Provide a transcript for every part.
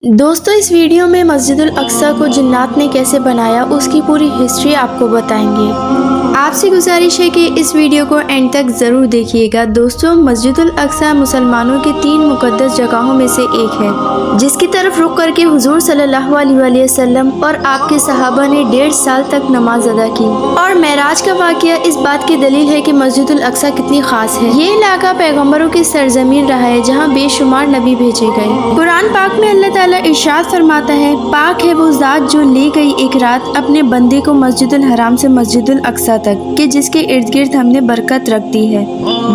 दोस्तों इस वीडियो में मस्जिदुल अक्सा को जिन्नात ने कैसे बनाया उसकी पूरी हिस्ट्री आपको बताएंगे। आपसे गुजारिश है कि इस वीडियो को एंड तक ज़रूर देखिएगा। दोस्तों मस्जिदुल अक्सा मुसलमानों के 3 मुक़द्दस जगहों में से एक है, जिसकी तरफ रुख करके हुजूर सल्लल्लाहु अलैहि वसल्लम और आपके सहाबा ने 1.5 साल तक नमाज अदा की। और मेराज का वाक़या इस बात की दलील है कि मस्जिदुल अक्सा कितनी ख़ास है। ये इलाका पैगम्बरों की सरजमीन रहा है जहाँ बेशुमार नबी भेजे गए। कुरान पाक में अल्लाह ताला इरशाद फरमाता है, पाक है वो ज़ात जो ले गई एक रात अपने बंदे को मस्जिदुल हराम से मस्जिदुल अक्सा तक कि जिसके इर्द गिर्द हमने बरकत रख दी है।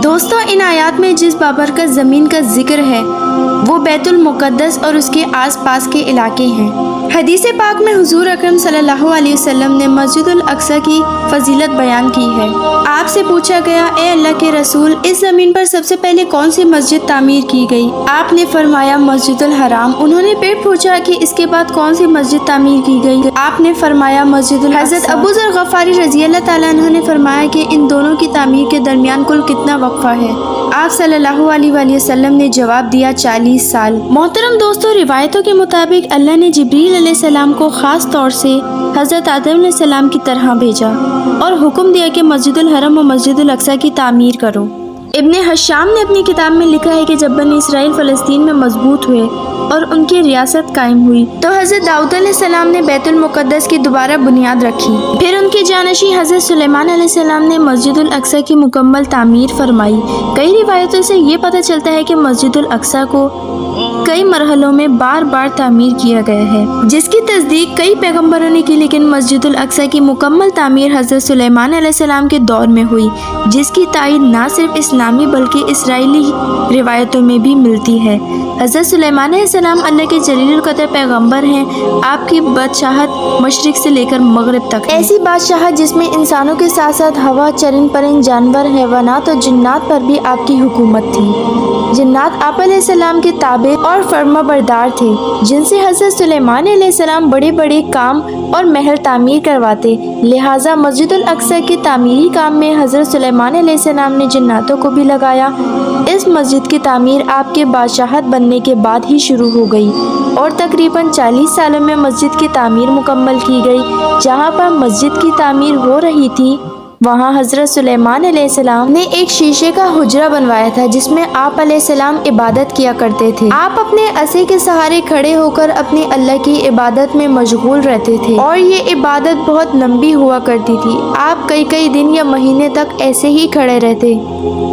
दोस्तों इन आयात में जिस बाबरकत ज़मीन का जिक्र है वो बैतुल मुक़द्दस और उसके आसपास के इलाके हैं। हदीस पाक में हुजूर अकरम सल्लल्लाहु अलैहि वसल्लम ने मस्जिदुल अक्सा की फजीलत बयान की है। आपसे पूछा गया, ए अल्लाह के रसूल, इस ज़मीन पर सबसे पहले कौन सी मस्जिद तामीर की गई? आपने फरमाया मस्जिदुल हराम। उन्होंने फिर पूछा कि इसके बाद कौन सी मस्जिद तामीर की गई? आपने फरमाया मस्जिदुल अक्सा। हज़रत अबू ज़र गफ़ारी रज़ी अल्लाह ताला अन्हु ने फरमाया कि इन दोनों की तामीर के दरमियान कुल कितना वक्फा है? आप सल्लल्लाहु अलैहि वसल्लम ने जवाब दिया 40 साल। मोहतरम दोस्तों रिवायतों के मुताबिक अल्लाह ने जिब्रील अलैहिस्सलाम को ख़ास तौर से हज़रत आदम अलैहिस्सलाम की तरह भेजा और हुक्म दिया कि मस्जिदुल हरम और मस्जिदुल अक्सा की तामीर करो। इब्ने हशाम ने अपनी किताब में लिखा है कि जब बनी इसराइल फ़लस्तीन में मजबूत हुए और उनकी रियासत कायम हुई तो हज़रत दाऊद अलैहिस्सलाम ने बैतुल मुक़द्दस की दोबारा बुनियाद रखी। फिर उनके जानशी हज़रत सुलेमान अलैहिस्सलाम ने मस्जिदुल अक्सा की मुकम्मल तामीर फरमाई। कई रिवायतों से ये पता चलता है कि मस्जिदुल अक्सा को कई मरहलों में बार बार तामीर किया गया है, जिसकी तस्दीक कई पैगम्बरों ने की, लेकिन मस्जिदुल अक्सा की मुकम्मल तामीर हज़रत सुलेमान अलैहिस्सलाम के दौर में हुई, जिसकी तायीद न सिर्फ इस्लामी बल्कि इसराइली रिवायतों में भी मिलती है। हज़रत सुलेमान अलैहिस्सलाम अल्लाह के जलीलुल क़द्र पैगम्बर हैं। आपकी बादशाहत मशरिक़ से लेकर मगरिब तक है। ऐसी बादशाहत जिसमें इंसानों के साथ साथ हवा, चरिंद परिंद, जानवर, हैवानात और जिन्नात पर भी आपकी हुकूमत थी। जिन्नात आप अलैहिस्सलाम के ताबे और फर्माबरदार थे, जिनसे हज़रत सुलेमान अलैहिस्सलाम बड़े बड़े काम और महल तामीर करवाते। लिहाजा मस्जिदुल अक्सा के तामीरी काम में हज़रत सुलेमान अलैहिस्सलाम ने जिन्नातों को भी लगाया। इस मस्जिद की तामीर आपके बादशाहत बनने के बाद ही शुरू हो गई और तकरीबन 40 सालों में मस्जिद की तामीर मुकम्मल की गई। जहाँ पर मस्जिद की तामीर हो रही थी वहाँ हज़रत सुलेमान अलैहिस्सलाम ने एक शीशे का हुजरा बनवाया था, जिसमें आप अलैहिस्सलाम इबादत किया करते थे। आप अपने असे के सहारे खड़े होकर अपने अल्लाह की इबादत में मशगूल रहते थे और ये इबादत बहुत लंबी हुआ करती थी। आप कई कई दिन या महीने तक ऐसे ही खड़े रहते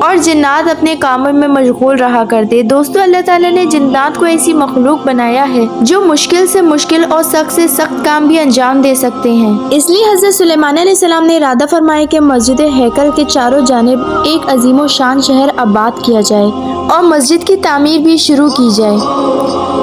और जिन्नात अपने कामों में मशगूल रहा करते। दोस्तों अल्लाह ताला ने जिन्नात को ऐसी मखलूक बनाया है जो मुश्किल से मुश्किल और सख्त से सख्त काम भी अंजाम दे सकते हैं। इसलिए हज़रत सुलेमान अलैहिस्सलाम ने इरादा फरमाया कि मस्जिद हैकल के चारों जानिब एक अजीमो शान शहर आबाद किया जाए और मस्जिद की तामीर भी शुरू की जाए।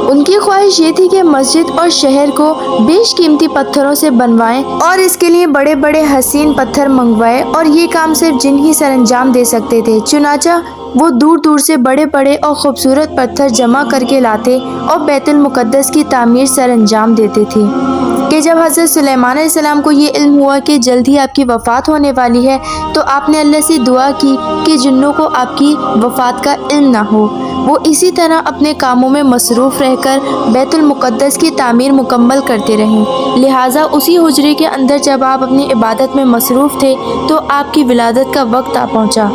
उनकी ख्वाहिश ये थी कि मस्जिद और शहर को बेशकीमती पत्थरों से बनवाएं और इसके लिए बड़े बड़े हसीन पत्थर मंगवाए और ये काम सिर्फ जिन ही सरअंजाम दे सकते थे। चुनाचा वो दूर दूर से बड़े बड़े और ख़ूबसूरत पत्थर जमा करके लाते और बैतुल मुक़द्दस की तामीर सरअंजाम देते थे कि जब हज़रत सुलेमान अलैहिस्सलाम को ये इल्म हुआ कि जल्द ही आपकी वफ़ात होने वाली है तो आपने अल्लाह से दुआ की कि जिन्नों को आपकी वफ़ात का इल्म ना हो। वो इसी तरह अपने कामों में मसरूफ़ रहकर बैतुल मुक़द्दस की तामीर मुकम्मल करते रहें। लिहाजा उसी हुजरे के अंदर जब आप अपनी इबादत में मसरूफ़ थे तो आपकी विलादत का वक्त आ पहुँचा।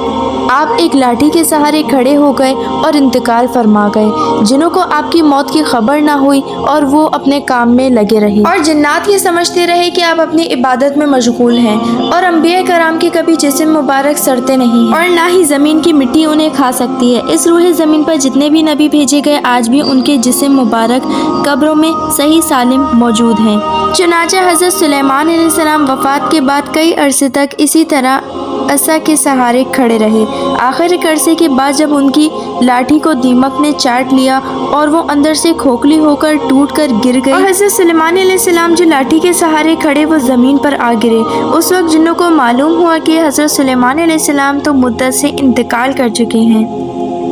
आप एक लाठी के सहारे खड़े हो गए और इंतकाल फरमा गए। जिन्हों को आपकी मौत की खबर ना हुई और वो अपने काम में लगे रहे और जिन्नात ये समझते रहे कि आप अपनी इबादत में मशगूल हैं और अंबिया कराम के कभी जिस्म मुबारक सड़ते नहीं हैं और ना ही ज़मीन की मिट्टी उन्हें खा सकती है। इस रूह ज़मीन पर जितने भी नबी भेजे गए आज भी उनके जिस्म मुबारक कब्रों में सही सालिम मौजूद हैं। चुनांचे हज़रत सुलेमान अलैहिस्सलाम वफ़ात के बाद कई अरसे तक इसी तरह असा के सहारे खड़े रहे। आखिर एक अरसे के बाद जब उनकी लाठी को दीमक ने चाट लिया और वो अंदर से खोखली होकर टूट कर गिर गई और हज़रत सुलेमान अलैहिस्सलाम जो लाठी के सहारे खड़े वो ज़मीन पर आ गिरे। उस वक्त जिन्नों को मालूम हुआ कि हज़रत सुलेमान अलैहिस्सलाम तो मुद्दत से इंतकाल कर चुके हैं।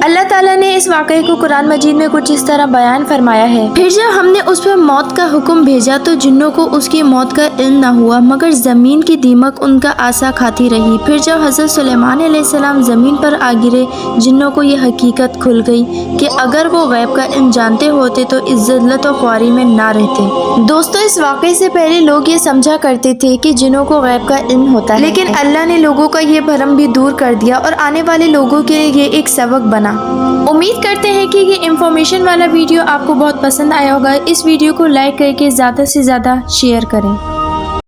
اللہ تعالیٰ نے اس واقعے کو قرآن مجید میں کچھ اس طرح بیان فرمایا ہے، پھر جب ہم نے اس پر موت کا حکم بھیجا تو جنوں کو اس کی موت کا علم نہ ہوا مگر زمین کی دیمک ان کا عصا کھاتی رہی۔ پھر جب حضرت سلیمان علیہ السلام زمین پر آ گرے، جنوں کو یہ حقیقت کھل گئی کہ اگر وہ غیب کا علم جانتے ہوتے تو اس ذلت و خواری میں نہ رہتے۔ دوستو، اس واقعے سے پہلے لوگ یہ سمجھا کرتے تھے کہ جنوں کو غیب کا علم ہوتا ہے، لیکن اللہ نے لوگوں کا یہ بھرم بھی دور کر دیا اور آنے والے لوگوں کے لیے یہ ایک سبق بنا۔ امید کرتے ہیں کہ یہ انفارمیشن والا ویڈیو آپ کو بہت پسند آیا ہوگا۔ اس ویڈیو کو لائک کر کے زیادہ سے زیادہ شیئر کریں۔